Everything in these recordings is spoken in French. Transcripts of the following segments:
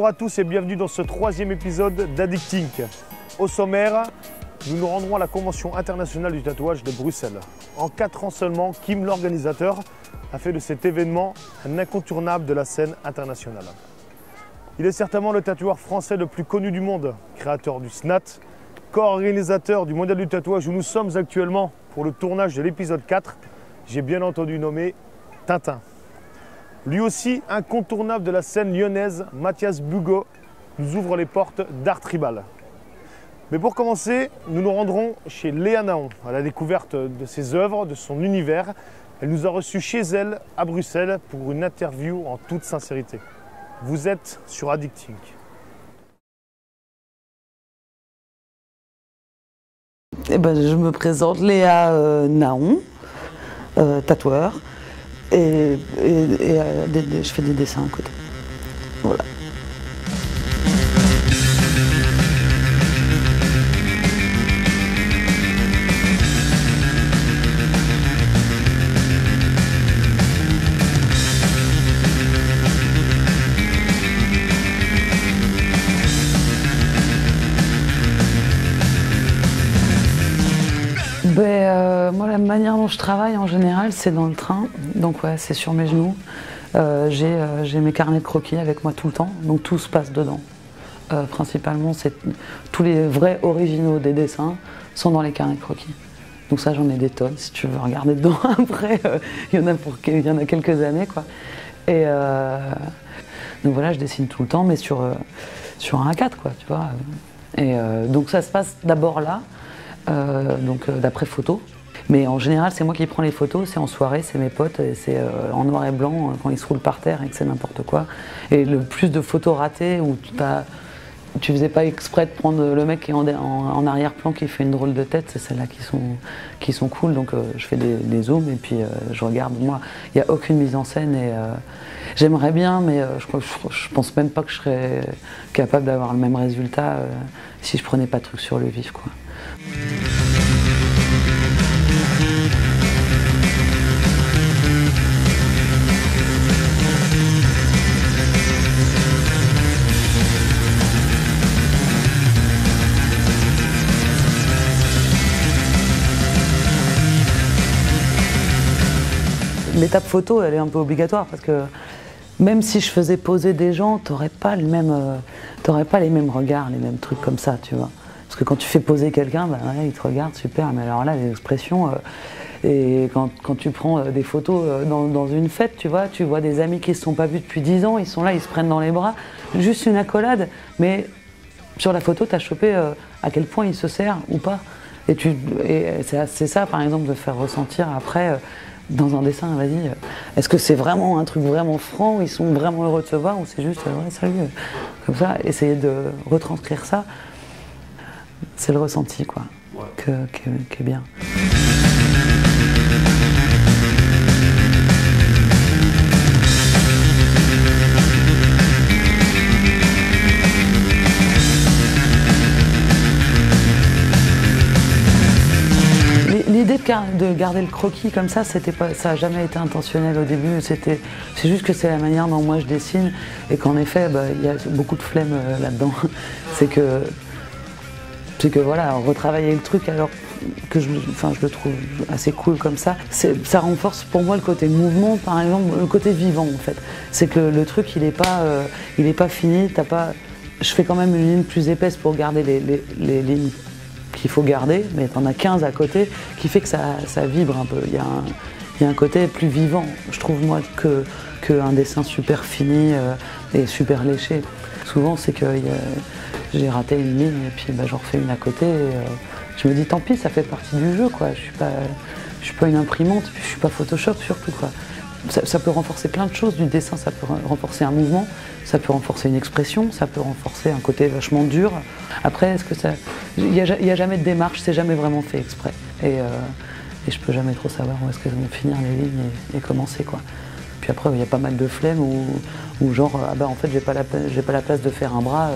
Bonjour à tous et bienvenue dans ce troisième épisode d'Addicting. Au sommaire, nous nous rendrons à la Convention internationale du tatouage de Bruxelles. En 4 ans seulement, Kim, l'organisateur, a fait de cet événement un incontournable de la scène internationale. Il est certainement le tatoueur français le plus connu du monde, créateur du SNAT, co-organisateur du mondial du tatouage où nous sommes actuellement pour le tournage de l'épisode 4. J'ai bien entendu nommé Tintin. Lui aussi, incontournable de la scène lyonnaise, Mathias Bugot nous ouvre les portes d'Art Tribal. Mais pour commencer, nous nous rendrons chez Léa Naon, à la découverte de ses œuvres, de son univers. Elle nous a reçus chez elle, à Bruxelles, pour une interview en toute sincérité. Vous êtes sur Addicting. Eh ben, je me présente Léa Naon, tatoueur, et je fais des dessins à côté. Voilà. Moi, la manière dont je travaille en général, c'est dans le train. Donc ouais, c'est sur mes genoux. J'ai mes carnets de croquis avec moi tout le temps, donc tout se passe dedans. Principalement, tous les vrais originaux des dessins sont dans les carnets de croquis. Donc ça, j'en ai des tonnes. Si tu veux regarder dedans après, il y en a quelques années, quoi. Et donc voilà, je dessine tout le temps, mais sur un A4, quoi, tu vois. Et donc ça se passe d'abord là. D'après photo. Mais en général, c'est moi qui prends les photos, c'est en soirée, c'est mes potes, et c'est en noir et blanc quand ils se roulent par terre et que c'est n'importe quoi. Et le plus de photos ratées où tu faisais pas exprès de prendre le mec qui est en arrière-plan qui fait une drôle de tête, c'est celles-là qui sont cool. Donc je fais des zooms et puis je regarde. Moi, il n'y a aucune mise en scène et j'aimerais bien, mais je pense même pas que je serais capable d'avoir le même résultat si je prenais pas de trucs sur le vif, quoi. L'étape photo, elle est un peu obligatoire parce que même si je faisais poser des gens, t'aurais pas les mêmes regards, les mêmes trucs comme ça, tu vois. Parce que quand tu fais poser quelqu'un, bah, ouais, il te regarde, super, mais alors là, les expressions... et quand tu prends des photos dans une fête, tu vois des amis qui ne se sont pas vus depuis 10 ans, ils sont là, ils se prennent dans les bras, juste une accolade, mais sur la photo, tu as chopé à quel point il se sert ou pas. Et c'est ça, par exemple, de faire ressentir après... dans un dessin, vas-y, est-ce que c'est vraiment un truc vraiment franc, où ils sont vraiment heureux de se voir, ou c'est juste, ouais, salut, comme ça, essayer de retranscrire ça, c'est le ressenti, quoi, ouais. qui est bien. L'idée de garder le croquis comme ça, ça n'a jamais été intentionnel au début. C'est juste que c'est la manière dont moi je dessine et qu'en effet, y a beaucoup de flemme là-dedans. C'est que voilà, retravailler le truc alors que je le trouve assez cool comme ça, ça renforce pour moi le côté mouvement, par exemple, le côté vivant en fait. C'est que le truc il est pas fini, je fais quand même une ligne plus épaisse pour garder les lignes qu'il faut garder, mais t'en as 15 à côté qui fait que ça vibre un peu. Il y a un côté plus vivant, je trouve moi, qu'un dessin super fini et super léché. Souvent c'est que j'ai raté une ligne et puis j'en refais une à côté et je me dis tant pis, ça fait partie du jeu, quoi. Je suis pas une imprimante, puis je suis pas Photoshop surtout, quoi. Ça peut renforcer plein de choses du dessin, ça peut renforcer un mouvement, ça peut renforcer une expression, ça peut renforcer un côté vachement dur. Après, il n'y a jamais de démarche, c'est jamais vraiment fait exprès. Et je peux jamais trop savoir où est-ce qu'elles vont finir les lignes et commencer, quoi. Puis après, il y a pas mal de flemme où genre, en fait, j'ai pas la place de faire un bras,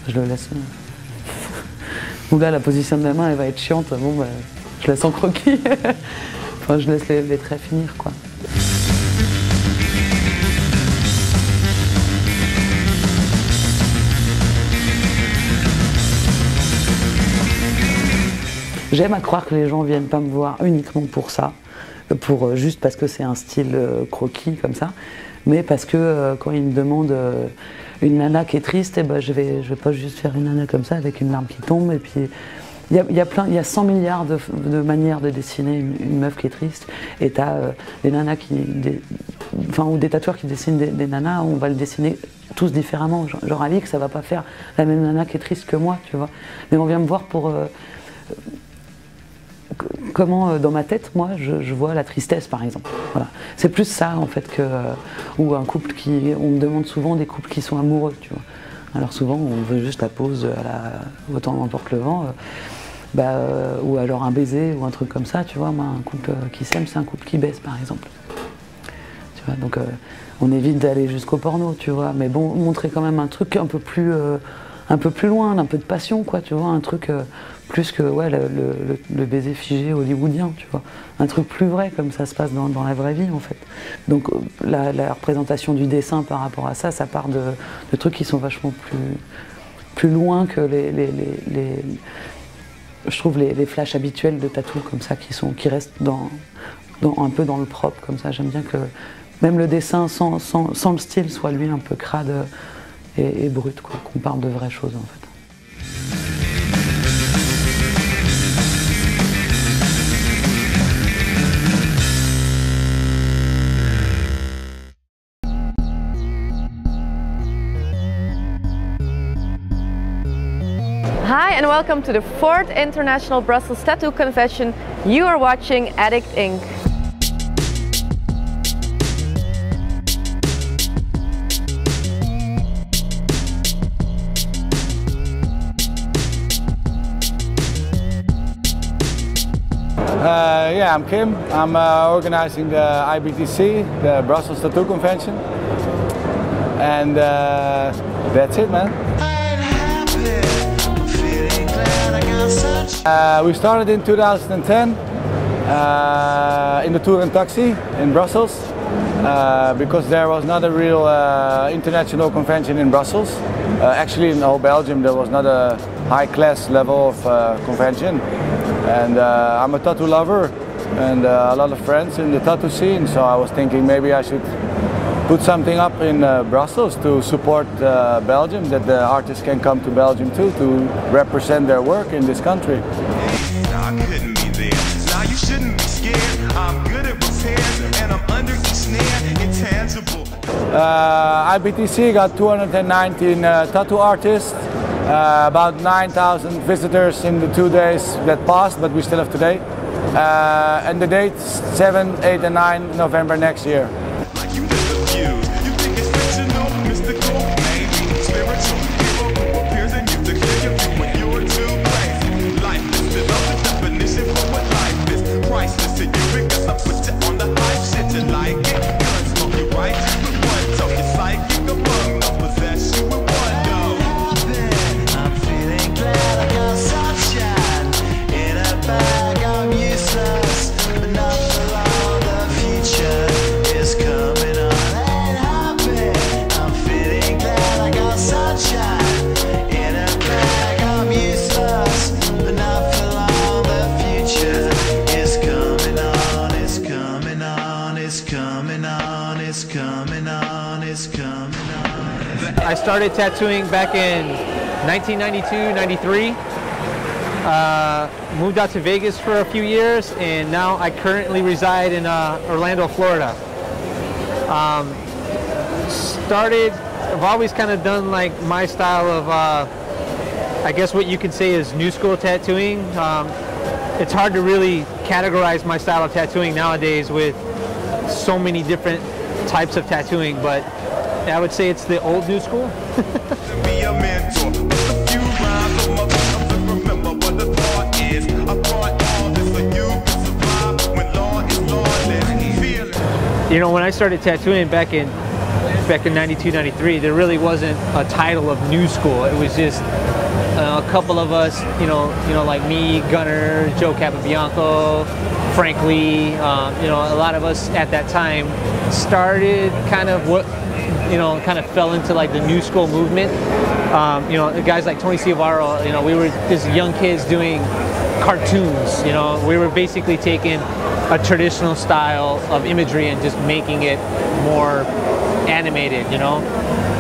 je le laisse. Ou là, la position de la main, elle va être chiante, je laisse en croquis. Enfin, je laisse les traits finir, quoi. j'aime à croire que les gens viennent pas me voir uniquement pour ça, juste parce que c'est un style croquis comme ça, mais parce que quand ils me demandent une nana qui est triste, eh ben, je vais pas juste faire une nana comme ça avec une larme qui tombe. Et puis il y a 100 milliards de manières de dessiner une meuf qui est triste. Et tu as des nanas ou des tatoueurs qui dessinent des nanas, on va le dessiner tous différemment. Genre Alix, ça va pas faire la même nana qui est triste que moi, tu vois. Mais on vient me voir pour comment dans ma tête, moi, je vois la tristesse, par exemple. Voilà. C'est plus ça, en fait, ou un couple on me demande souvent des couples qui sont amoureux, tu vois. Alors souvent, on veut juste la pause autant m'emporte le vent, ou alors un baiser ou un truc comme ça, tu vois. Moi, un couple qui s'aime, c'est un couple qui baise, par exemple. Tu vois, donc on évite d'aller jusqu'au porno, tu vois. Mais bon, montrer quand même un truc un peu plus loin, un peu de passion, quoi, tu vois, un truc plus que le baiser figé hollywoodien, tu vois, un truc plus vrai comme ça se passe dans la vraie vie en fait. Donc la représentation du dessin par rapport à ça, ça part de trucs qui sont vachement plus loin que je trouve les flashs habituels de tatou comme ça qui restent un peu dans le propre comme ça. J'aime bien que même le dessin sans le style soit lui un peu crade et brut, quoi, qu'on parle de vraies choses en fait. Hi and welcome to the 4th International Brussels Tattoo Convention. You are watching Addict Inc. Yeah, I'm Kim. I'm organizing the IBTC, the Brussels Tattoo Convention. And that's it, man. We started in 2010 in the Tour and Taxi in Brussels because there was not a real international convention in Brussels. Actually, in the whole Belgium there was not a high-class level of convention. And I'm a tattoo lover and a lot of friends in the tattoo scene, so I was thinking maybe I should put something up in Brussels to support Belgium, that the artists can come to Belgium too to represent their work in this country. I couldn't be there. Now you shouldn't be scared. I'm good at repairs and I'm under each snare, intangible. IBTC got 219 tattoo artists, about 9,000 visitors in the 2 days that passed, but we still have today. And the dates 7, 8 and 9 November next year. I started tattooing back in 1992, 93. Moved out to Vegas for a few years, and now I currently reside in Orlando, Florida. I've always kind of done like my style of, I guess what you could say is new school tattooing. It's hard to really categorize my style of tattooing nowadays with so many different types of tattooing, but I would say it's the old new school. Be a mentor. A few rhymes, remember what the thought is. I brought all this so you can survive when law is lawless. Feel it. You know, when I started tattooing back in 92, 93, there really wasn't a title of new school. It was just a couple of us, you know, like me, Gunner, Joe Capobianco, Frank Lee, a lot of us at that time started kind of kind of fell into like the new school movement. Guys like Tony Ciavaro, we were just young kids doing cartoons. You know, we were basically taking a traditional style of imagery and just making it more animated. You know,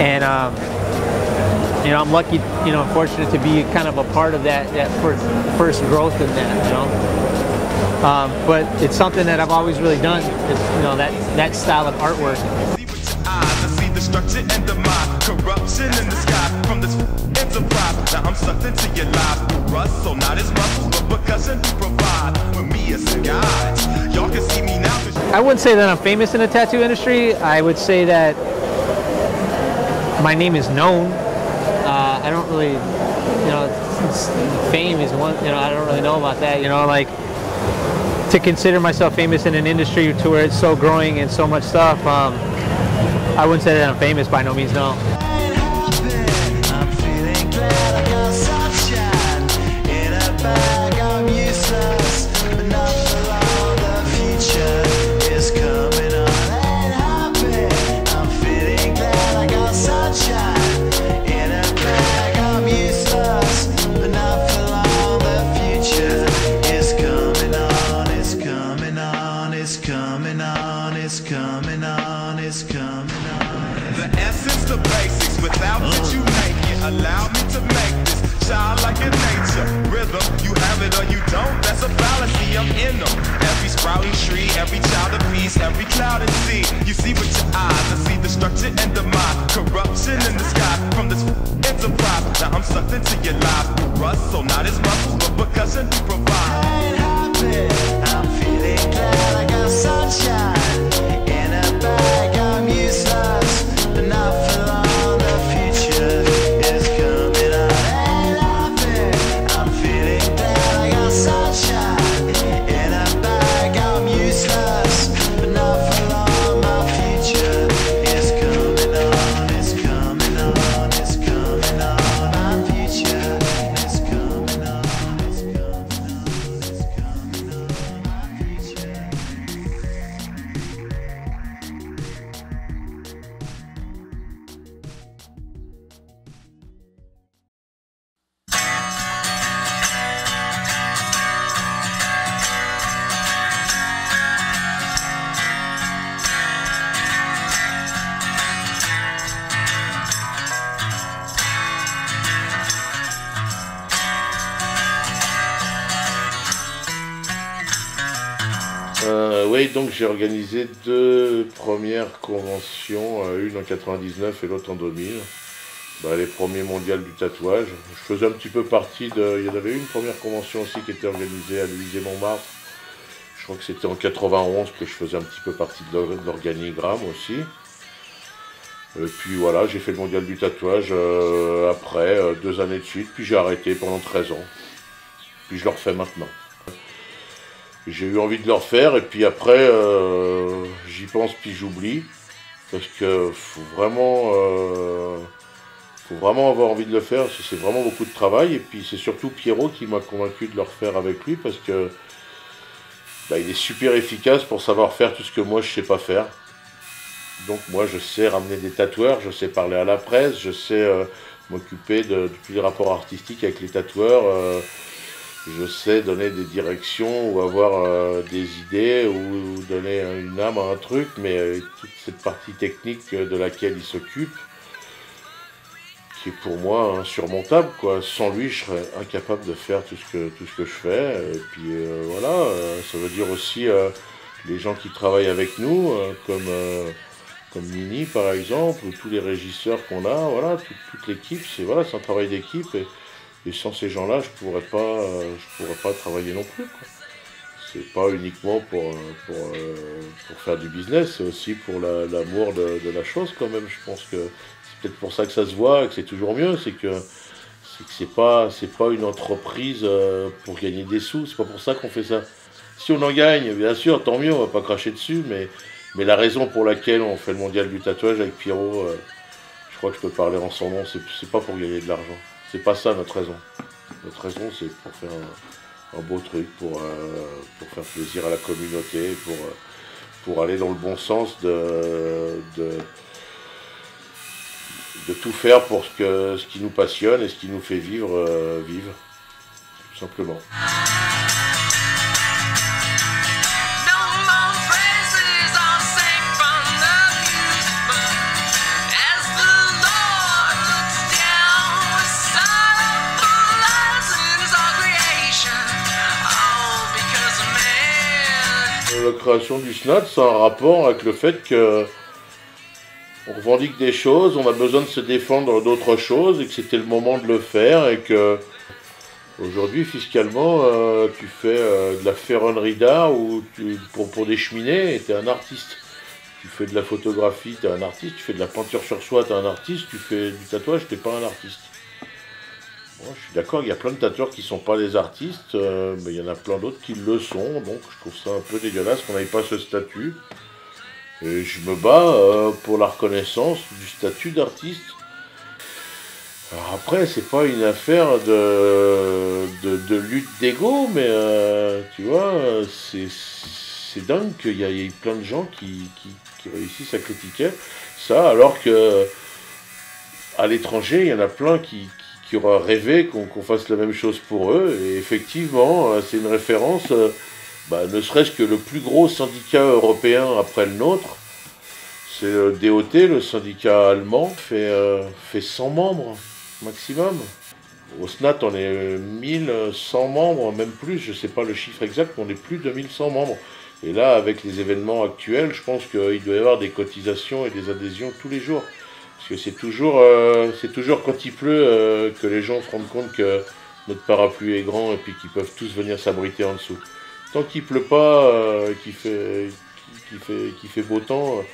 and you know, I'm lucky, you know, fortunate to be kind of a part of that first growth in that. You know, but it's something that I've always really done. It's, you know, that style of artwork. The structure and the mind, corruption in the sky from this enterprise. Now I'm sucked into your lives through rust, so not as muscle, but percussion to provide for me as guides. Y'all can see me now. I wouldn't say that I'm famous in the tattoo industry. I would say that my name is known. I don't really, you know, fame is one, you know, I don't really know about that, you know, like to consider myself famous in an industry to where it's so growing and so much stuff. I wouldn't say that I'm famous, by no means, no. Allow me to make this child like a nature rhythm. You have it or you don't, that's a fallacy. I'm in them. Every sprouting tree, every child of peace, every cloud and sea. You see with your eyes, I see the structure and the mind, corruption in the sky from this enterprise. Now I'm sucked into your lives through rust, so not as muscle, but percussion to provide. I ain't happy, I'm feeling glad I got sunshine in a bag. I'm useless, but not for long. The future. Oui, donc j'ai organisé 2 premières conventions, une en 99 et l'autre en 2000. Les premiers mondiales du tatouage. Je faisais un petit peu partie de... Il y en avait une première convention aussi qui était organisée à l'Élysée-Montmartre. Je crois que c'était en 91 que je faisais un petit peu partie de l'organigramme aussi. Et puis voilà, j'ai fait le mondial du tatouage après 2 années de suite, puis j'ai arrêté pendant 13 ans. Puis je le refais maintenant. J'ai eu envie de le refaire et puis après j'y pense puis j'oublie parce que faut vraiment avoir envie de le faire, parce que c'est vraiment beaucoup de travail. Et puis c'est surtout Pierrot qui m'a convaincu de le refaire avec lui parce que il est super efficace pour savoir faire tout ce que moi je sais pas faire. Donc moi je sais ramener des tatoueurs, je sais parler à la presse, je sais m'occuper de tous les rapports artistiques avec les tatoueurs. Je sais donner des directions ou avoir des idées ou donner une âme à un truc, mais toute cette partie technique de laquelle il s'occupe, qui est pour moi insurmontable, quoi. Sans lui, je serais incapable de faire tout ce que je fais. Et puis voilà, ça veut dire aussi les gens qui travaillent avec nous, comme Nini par exemple, ou tous les régisseurs qu'on a, voilà, toute l'équipe, c'est un travail d'équipe. Et sans ces gens-là, je pourrais pas travailler non plus, quoi. C'est pas uniquement pour faire du business, c'est aussi pour l'amour de la chose quand même. Je pense que c'est peut-être pour ça que ça se voit et que c'est toujours mieux, c'est que c'est pas une entreprise pour gagner des sous. C'est pas pour ça qu'on fait ça. Si on en gagne, bien sûr, tant mieux, on va pas cracher dessus, mais la raison pour laquelle on fait le mondial du tatouage avec Pierrot, je crois que je peux parler en son nom, c'est pas pour gagner de l'argent. C'est pas ça notre raison. Notre raison, c'est pour faire un beau truc, pour faire plaisir à la communauté, pour aller dans le bon sens de tout faire pour ce qui nous passionne et ce qui nous fait vivre, tout simplement. La création du SNAT, c'est un rapport avec le fait que on revendique des choses, on a besoin de se défendre d'autres choses et que c'était le moment de le faire et que aujourd'hui fiscalement tu fais de la ferronnerie d'art ou pour des cheminées, tu es un artiste. Tu fais de la photographie, tu es un artiste, tu fais de la peinture sur soie, tu es un artiste, tu fais du tatouage, tu n'es pas un artiste. Bon, je suis d'accord, il y a plein de tatoueurs qui ne sont pas des artistes, mais il y en a plein d'autres qui le sont, donc je trouve ça un peu dégueulasse qu'on n'ait pas ce statut. Et je me bats pour la reconnaissance du statut d'artiste. Alors après, c'est pas une affaire de lutte d'ego, mais tu vois, c'est dingue qu'il y ait plein de gens qui réussissent à critiquer ça, alors que à l'étranger, il y en a plein qui auraient rêvé qu'on fasse la même chose pour eux. Et effectivement, c'est une référence. Ne serait-ce que le plus gros syndicat européen après le nôtre, c'est le DOT, le syndicat allemand, fait 100 membres maximum. Au SNAT, on est 1100 membres, même plus, je ne sais pas le chiffre exact, mais on est plus de 1100 membres. Et là, avec les événements actuels, je pense qu'il doit y avoir des cotisations et des adhésions tous les jours. Parce que c'est toujours quand il pleut que les gens se rendent compte que notre parapluie est grand et puis qu'ils peuvent tous venir s'abriter en dessous. Tant qu'il pleut pas, qu'il fait beau temps,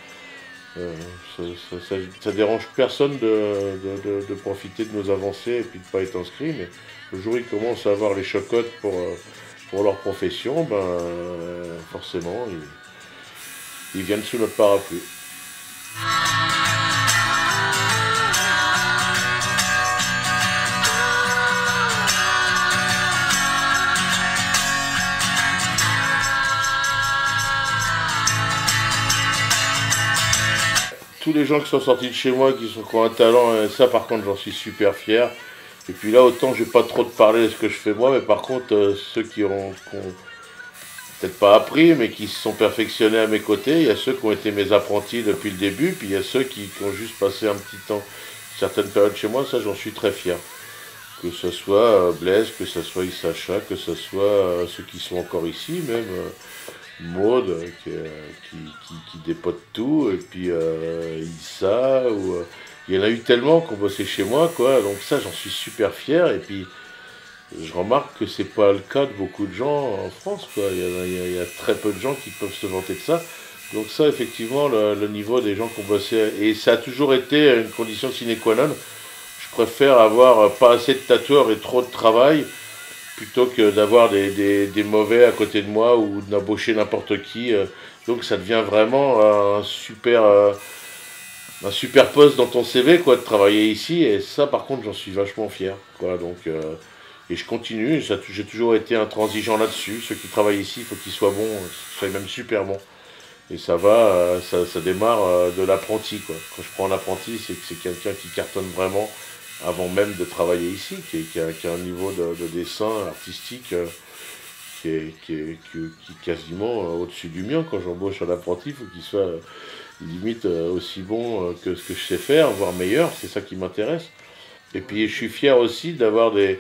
ça dérange personne de profiter de nos avancées et puis de ne pas être inscrit. Mais le jour où ils commencent à avoir les chocottes pour leur profession, forcément, ils viennent sous notre parapluie. Tous les gens qui sont sortis de chez moi, qui ont un talent, ça par contre j'en suis super fier. Et puis là autant je vais pas trop te parler de ce que je fais moi, mais par contre ceux qui ont peut-être pas appris, mais qui se sont perfectionnés à mes côtés, il y a ceux qui ont été mes apprentis depuis le début, puis il y a ceux qui ont juste passé un petit temps, certaines périodes chez moi, ça j'en suis très fier. Que ce soit Blaise, que ce soit Isacha, que ce soit ceux qui sont encore ici, même Maud qui dépote tout, et puis Issa, il y en a eu tellement qui ont bossé chez moi, quoi, donc ça j'en suis super fier, et puis je remarque que c'est pas le cas de beaucoup de gens en France, quoi. Il y a très peu de gens qui peuvent se vanter de ça, donc ça effectivement le niveau des gens qui ont bossé, et ça a toujours été une condition sine qua non. Je préfère avoir pas assez de tatoueurs et trop de travail plutôt que d'avoir des mauvais à côté de moi ou d'embaucher n'importe qui. Donc ça devient vraiment un super poste dans ton CV, quoi, de travailler ici. Et ça, par contre, j'en suis vachement fier, quoi. Donc, et je continue. J'ai toujours été intransigeant là-dessus. Ceux qui travaillent ici, il faut qu'ils soient bons, qu'ils soient même super bons. Et ça va, ça démarre de l'apprenti, quoi. Quand je prends un apprenti, c'est que c'est quelqu'un qui cartonne vraiment avant même de travailler ici, qui a un niveau de dessin artistique qui est quasiment au-dessus du mien. Quand j'embauche un apprenti, il faut qu'il soit limite aussi bon que ce que je sais faire, voire meilleur, c'est ça qui m'intéresse. Et puis je suis fier aussi d'avoir des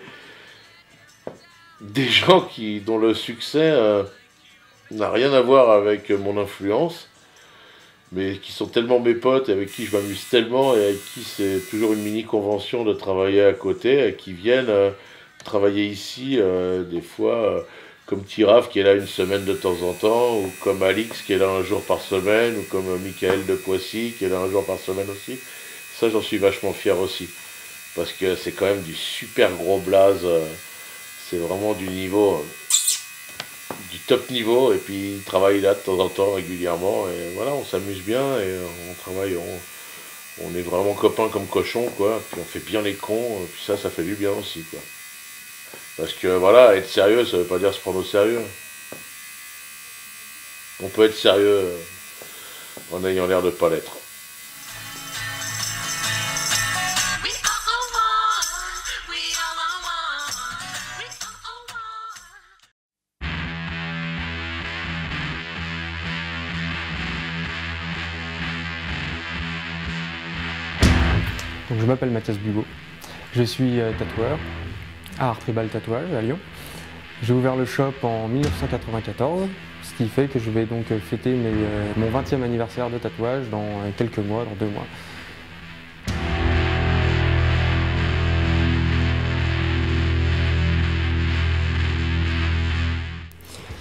gens dont le succès n'a rien à voir avec mon influence, mais qui sont tellement mes potes, avec qui je m'amuse tellement, et avec qui c'est toujours une mini-convention de travailler à côté, et qui viennent travailler ici, des fois, comme Tiraf qui est là une semaine de temps en temps, ou comme Alix qui est là un jour par semaine, ou comme Michael de Poissy qui est là un jour par semaine aussi. Ça, j'en suis vachement fier aussi, parce que c'est quand même du super gros blaze, c'est vraiment du niveau... du top niveau, et puis il travaille là de temps en temps régulièrement, et voilà, on s'amuse bien, et on travaille, on est vraiment copains comme cochons, quoi, puis on fait bien les cons, puis ça fait du bien aussi, quoi. Parce que voilà, être sérieux, ça veut pas dire se prendre au sérieux. On peut être sérieux en ayant l'air de pas l'être. Donc, je m'appelle Mathias Bugot, je suis tatoueur à Art Tribal Tatouage à Lyon. J'ai ouvert le shop en 1994, ce qui fait que je vais donc fêter mon 20e anniversaire de tatouage dans quelques mois, dans 2 mois.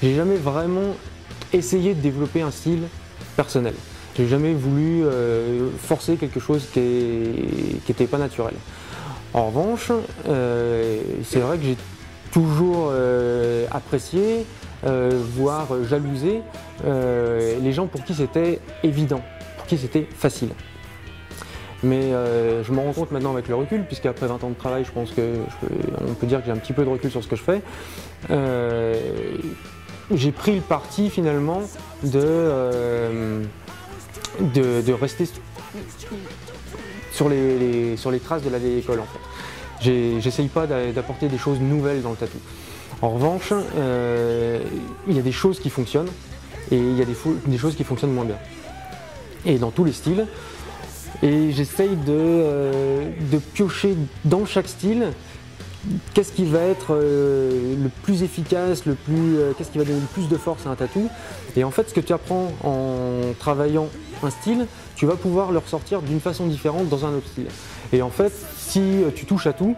J'ai jamais vraiment essayé de développer un style personnel. J'ai jamais voulu forcer quelque chose qui n'était pas naturel. En revanche, c'est vrai que j'ai toujours apprécié, voire jalousé, les gens pour qui c'était évident, pour qui c'était facile. Mais je m'en rends compte maintenant avec le recul, puisqu'après 20 ans de travail, je pense qu'on peut dire que j'ai un petit peu de recul sur ce que je fais. J'ai pris le parti finalement de rester sur les traces de la vieille école en fait. J'essaye pas d'apporter des choses nouvelles dans le tatou. En revanche, il y a des choses qui fonctionnent et il y a des choses qui fonctionnent moins bien. Et dans tous les styles. Et j'essaye de piocher dans chaque style qu'est-ce qui va être le plus efficace, qu'est-ce qui va donner le plus de force à un tatou. Et en fait, ce que tu apprends en travaillant un style, tu vas pouvoir le ressortir d'une façon différente dans un autre style. Et en fait, si tu touches à tout,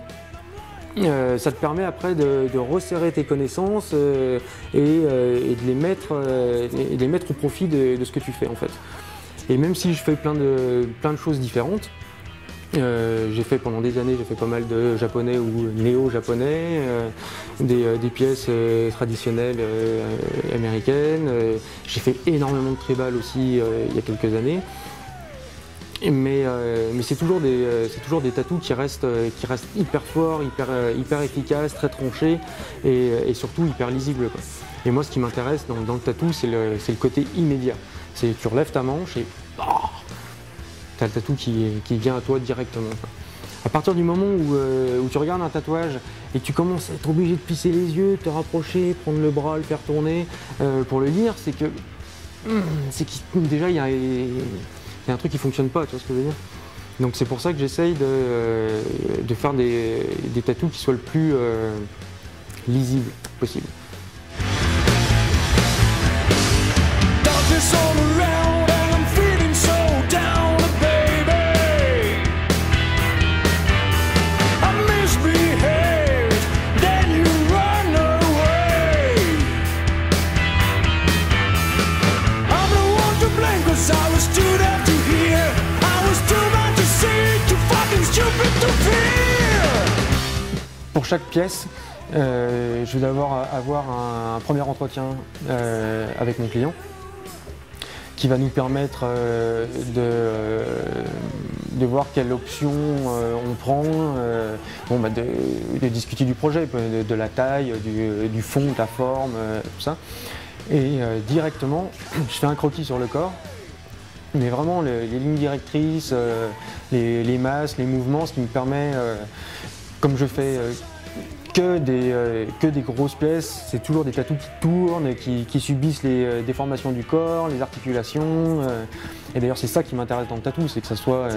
ça te permet après de resserrer tes connaissances et de les mettre au profit de ce que tu fais en fait. Et même si je fais plein de choses différentes, j'ai fait pendant des années, j'ai fait pas mal de japonais ou néo-japonais, des pièces traditionnelles américaines. J'ai fait énormément de tribal aussi il y a quelques années. Mais c'est toujours des tatous qui restent hyper forts, hyper efficaces, très tranchés et surtout hyper lisibles, quoi. Et moi, ce qui m'intéresse dans le tatou, c'est le côté immédiat. C'est tu relèves ta manche et tu as le tatou qui vient à toi directement. À partir du moment où tu regardes un tatouage et que tu commences à être obligé de plisser les yeux, te rapprocher, prendre le bras, le faire tourner pour le lire, c'est que déjà il y a un truc qui ne fonctionne pas, tu vois ce que je veux dire. Donc c'est pour ça que j'essaye de faire des tatous qui soient le plus lisibles possible. Pour chaque pièce, je vais d'abord avoir un premier entretien avec mon client qui va nous permettre de voir quelle option on prend, de discuter du projet, de la taille, du fond, de la forme, tout ça. Et directement, je fais un croquis sur le corps, mais vraiment les lignes directrices, les masses, les mouvements, ce qui me permet, comme je fais que des grosses pièces, c'est toujours des tatous qui tournent, qui subissent les déformations du corps, les articulations. Et d'ailleurs c'est ça qui m'intéresse dans le tatou, c'est que ça soit,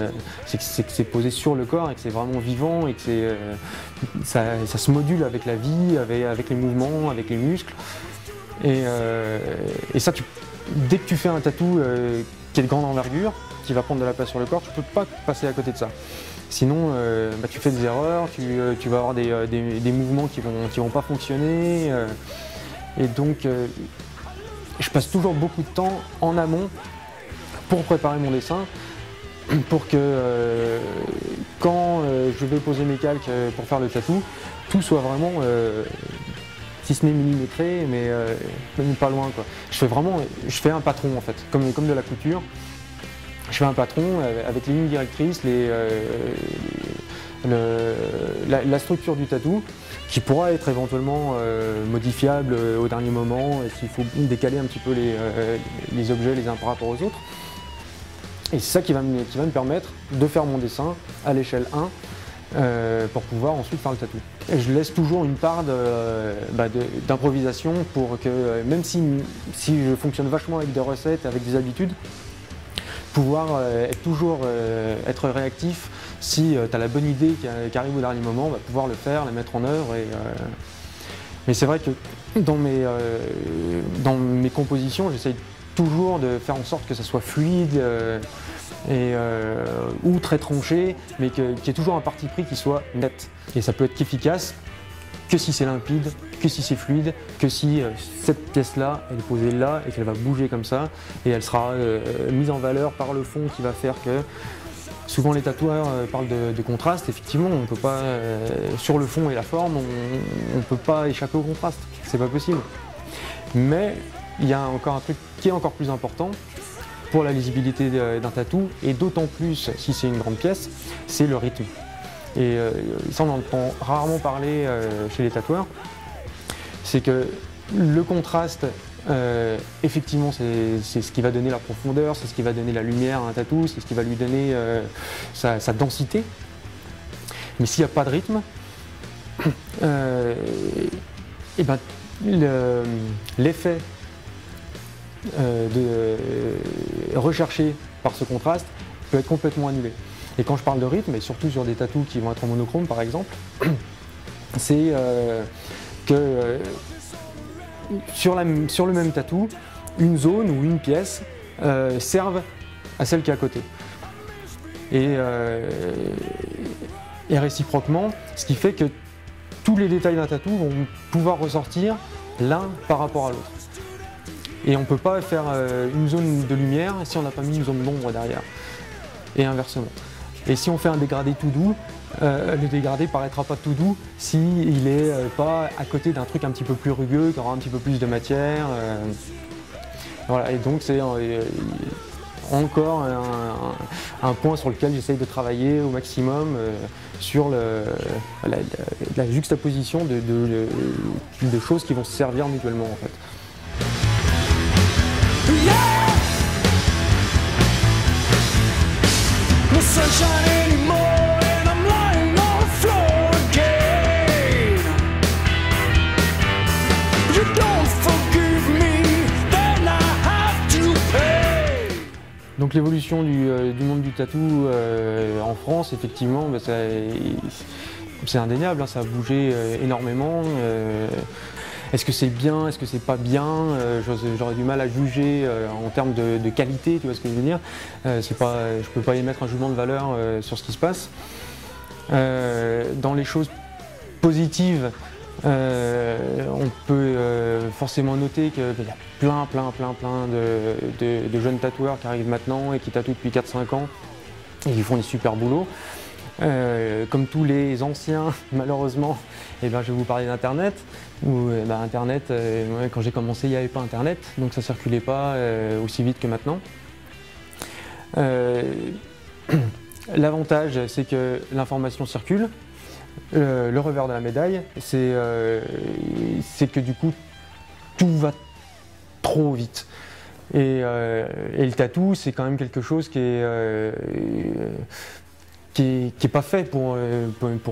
c'est que c'est posé sur le corps et que c'est vraiment vivant et que ça se module avec la vie, avec les mouvements, avec les muscles. Et ça, dès que tu fais un tatou qui est de grande envergure, qui va prendre de la place sur le corps, tu peux pas passer à côté de ça. Sinon, tu fais des erreurs, tu vas avoir des mouvements qui vont pas fonctionner. Et donc, je passe toujours beaucoup de temps en amont pour préparer mon dessin, pour que quand je vais poser mes calques pour faire le tatou, tout soit vraiment, si ce n'est millimétré, mais même pas loin, quoi. Je fais un patron en fait, comme de la couture. Je fais un patron avec les lignes directrices, la structure du tatou, qui pourra être éventuellement modifiable au dernier moment, s'il faut décaler un petit peu les objets les uns par rapport aux autres. Et c'est ça qui va me permettre de faire mon dessin à l'échelle 1 pour pouvoir ensuite faire le tatou. Et je laisse toujours une part d'improvisation pour que, même si je fonctionne vachement avec des recettes, avec des habitudes, pouvoir être réactif. Si tu as la bonne idée qui arrive au dernier moment, on va pouvoir le faire, la mettre en œuvre Mais c'est vrai que dans mes compositions, j'essaye toujours de faire en sorte que ça soit fluide ou très tranché, mais qu'il y ait toujours un parti pris qui soit net. Et ça peut être qu'efficace que si c'est limpide, que si c'est fluide, que si cette pièce-là, elle est posée là et qu'elle va bouger comme ça, et elle sera mise en valeur par le fond qui va faire que... Souvent les tatoueurs parlent de contraste, effectivement, on peut pas, sur le fond et la forme, on ne peut pas échapper au contraste, c'est pas possible. Mais il y a encore un truc qui est encore plus important pour la lisibilité d'un tatou, et d'autant plus si c'est une grande pièce, c'est le rythme. Et ça on entend rarement parler chez les tatoueurs, c'est que le contraste, effectivement, c'est ce qui va donner la profondeur, c'est ce qui va donner la lumière à un tatou, c'est ce qui va lui donner sa densité. Mais s'il n'y a pas de rythme, et ben, l'effet recherché par ce contraste peut être complètement annulé. Et quand je parle de rythme, et surtout sur des tatous qui vont être en monochrome par exemple, c'est que sur le même tatou, une zone ou une pièce serve à celle qui est à côté. Et réciproquement, ce qui fait que tous les détails d'un tatou vont pouvoir ressortir l'un par rapport à l'autre. Et on ne peut pas faire une zone de lumière si on n'a pas mis une zone d'ombre derrière. Et inversement. Et si on fait un dégradé tout doux, le dégradé ne paraîtra pas tout doux s'il n'est pas à côté d'un truc un petit peu plus rugueux, qui aura un petit peu plus de matière. Voilà, et donc c'est encore un point sur lequel j'essaye de travailler au maximum sur la juxtaposition de choses qui vont se servir mutuellement en fait. No sunshine anymore, and I'm lying on the floor again. You don't forgive me, then I have to pay. Donc l'évolution du monde du tatou en France, effectivement, bah, c'est indéniable, hein, ça a bougé énormément. Est-ce que c'est bien, est-ce que c'est pas bien, j'aurais du mal à juger en termes de qualité, tu vois ce que je veux dire. Je peux pas émettre un jugement de valeur sur ce qui se passe. Dans les choses positives, on peut forcément noter qu'il y a plein de jeunes tatoueurs qui arrivent maintenant et qui tatouent depuis 4-5 ans et qui font des super boulots. Comme tous les anciens, malheureusement, je vais vous parler d'Internet. Internet, quand j'ai commencé, il n'y avait pas Internet, donc ça ne circulait pas aussi vite que maintenant. L'avantage, c'est que l'information circule. Le revers de la médaille, c'est que du coup, tout va trop vite. Et le tatou, c'est quand même quelque chose qui est pas fait pour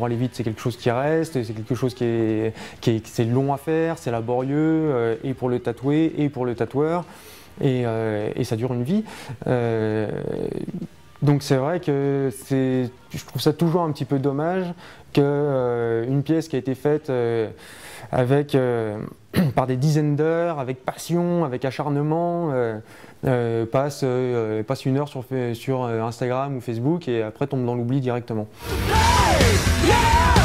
aller vite, c'est quelque chose qui reste, c'est quelque chose c'est long à faire, c'est laborieux, et pour le tatoué et pour le tatoueur, et ça dure une vie. Donc c'est vrai que je trouve ça toujours un petit peu dommage qu'une pièce qui a été faite par des dizaines d'heures, avec passion, avec acharnement, passe une heure sur Instagram ou Facebook et après tombe dans l'oubli directement. Hey, yeah!